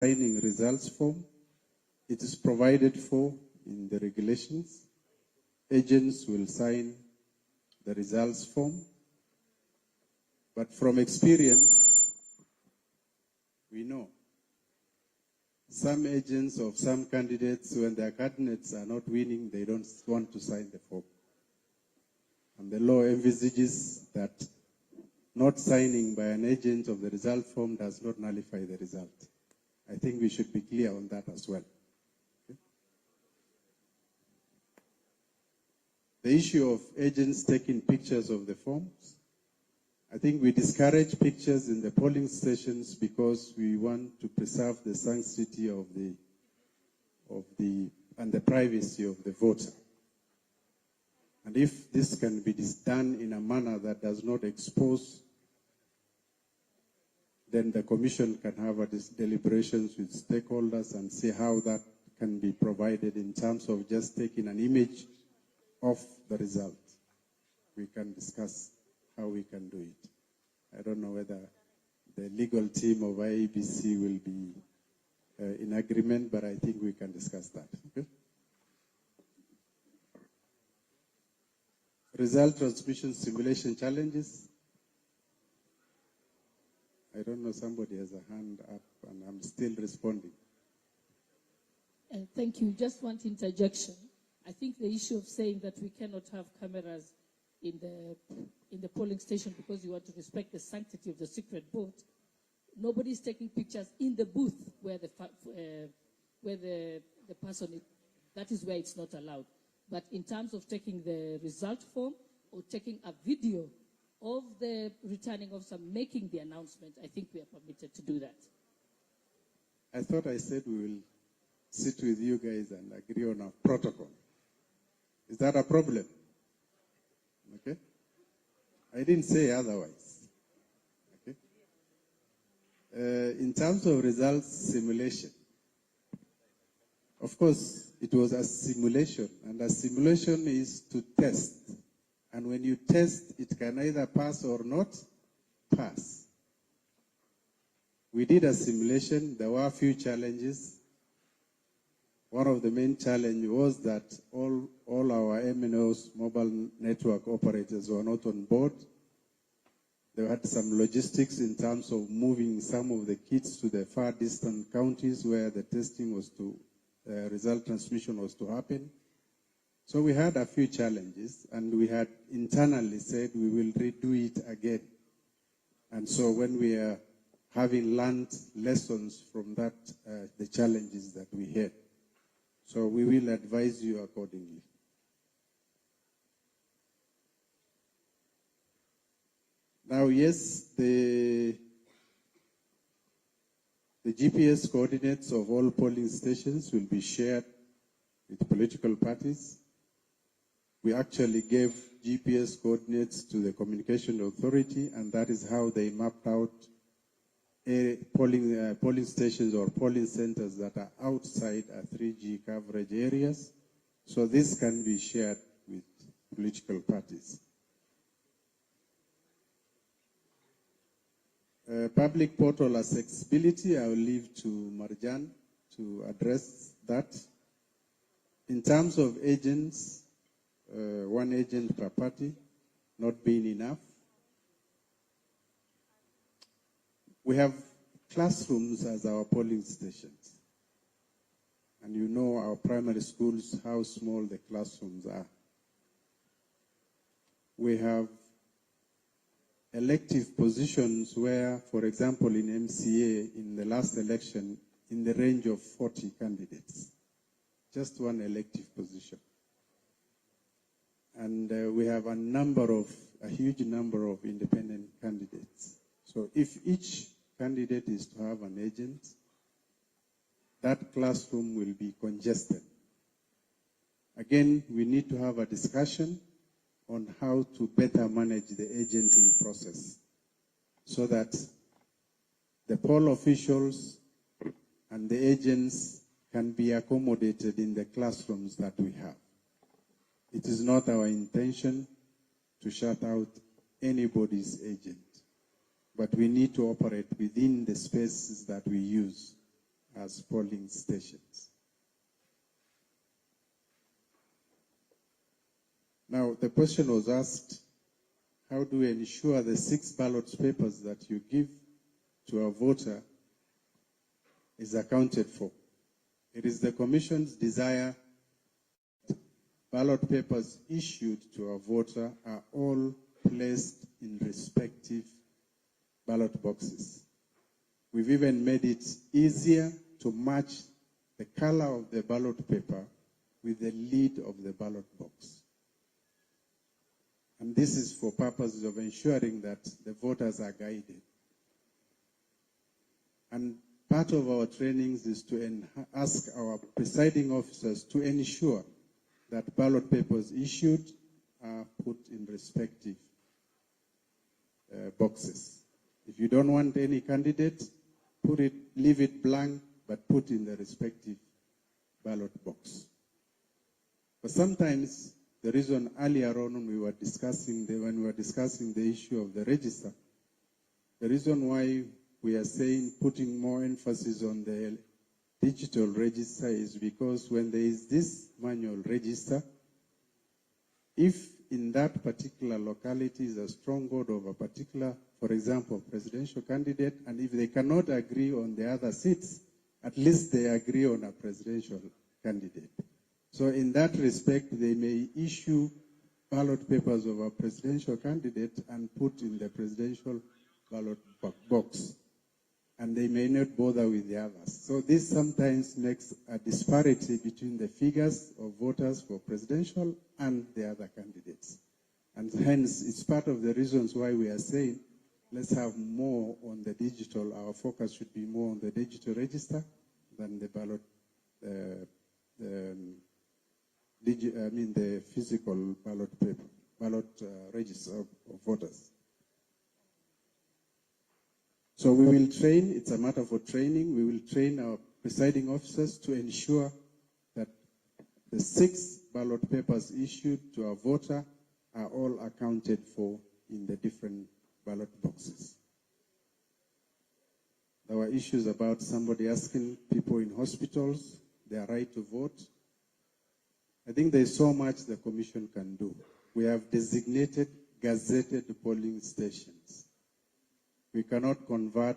signing results form. It is provided for in the regulations. Agents will sign the results form. But from experience, we know some agents of some candidates, when their candidates are not winning, they don't want to sign the form. And the law envisages that not signing by an agent of the result form does not nullify the result. I think we should be clear on that as well. Okay? The issue of agents taking pictures of the forms, I think we discourage pictures in the polling stations because we want to preserve the sanctity of the privacy of the voter. And if this can be done in a manner that does not expose, then the commission can have deliberations with stakeholders and see how that can be provided in terms of just taking an image of the result. We can discuss how we can do it. I don't know whether the legal team of Iebc will be in agreement, but I think we can discuss that. Okay? Result transmission simulation challenges. I don't know, somebody has a hand up and I'm still responding. Thank you. Just one interjection. I think the issue of saying that we cannot have cameras in the polling station because you want to respect the sanctity of the secret vote. Nobody is taking pictures in the booth where the person is. That is where it's not allowed. But in terms of taking the result form or taking a video of the returning officer making the announcement, I think we are permitted to do that. I thought I said we will sit with you guys and agree on a protocol. Is that a problem? Okay? I didn't say otherwise. Okay? In terms of results simulation, of course, it was a simulation, and a simulation is to test. And when you test, it can either pass or not pass. We did a simulation. There were a few challenges. One of the main challenges was that all our MNOs, mobile network operators, were not on board. They had some logistics in terms of moving some of the kits to the far distant counties where the testing was to result transmission was to happen. So we had a few challenges, and we had internally said we will redo it again. And so when we are having learned lessons from that, the challenges that we had, so we will advise you accordingly. Now, yes, the GPS coordinates of all polling stations will be shared with political parties. We actually gave GPS coordinates to the Communication Authority, and that is how they mapped out polling stations or polling centers that are outside 3G coverage areas. So this can be shared with political parties. Public portal accessibility, I will leave to Marjan to address that. In terms of agents, one agent per party not being enough. We have classrooms as our polling stations. And you know our primary schools, how small the classrooms are. We have elective positions where, for example, in MCA, in the last election, in the range of 40 candidates. Just one elective position. And we have a huge number of independent candidates. So if each candidate is to have an agent, that classroom will be congested. Again, we need to have a discussion on how to better manage the agenting process so that the poll officials and the agents can be accommodated in the classrooms that we have. It is not our intention to shut out anybody's agent, but we need to operate within the spaces that we use as polling stations. Now, the question was asked, how do we ensure the 6 ballot papers that you give to a voter is accounted for? It is the Commission's desire that ballot papers issued to a voter are all placed in respective ballot boxes. We've even made it easier to match the color of the ballot paper with the lid of the ballot box. And this is for purposes of ensuring that the voters are guided. And part of our trainings is to ask our presiding officers to ensure that ballot papers issued are put in respective boxes. If you don't want any candidate, leave it blank, but put in the respective ballot box. But sometimes the reason earlier on when we were discussing the issue of the register, the reason why we are saying putting more emphasis on the digital register is because when there is this manual register, if in that particular locality is a stronghold of a particular, for example, presidential candidate, and if they cannot agree on the other seats, at least they agree on a presidential candidate. So in that respect, they may issue ballot papers of a presidential candidate and put in the presidential ballot box, and they may not bother with the others. So this sometimes makes a disparity between the figures of voters for presidential and the other candidates. And hence, it's part of the reasons why we are saying, let's have more on the digital. Our focus should be more on the digital register than the ballot, the physical ballot paper, register of voters. So we will train, it's a matter for training, we will train our presiding officers to ensure that the 6 ballot papers issued to a voter are all accounted for in the different ballot boxes. There were issues about somebody asking people in hospitals their right to vote. I think there's so much the Commission can do. We have designated, gazetted polling stations. We cannot convert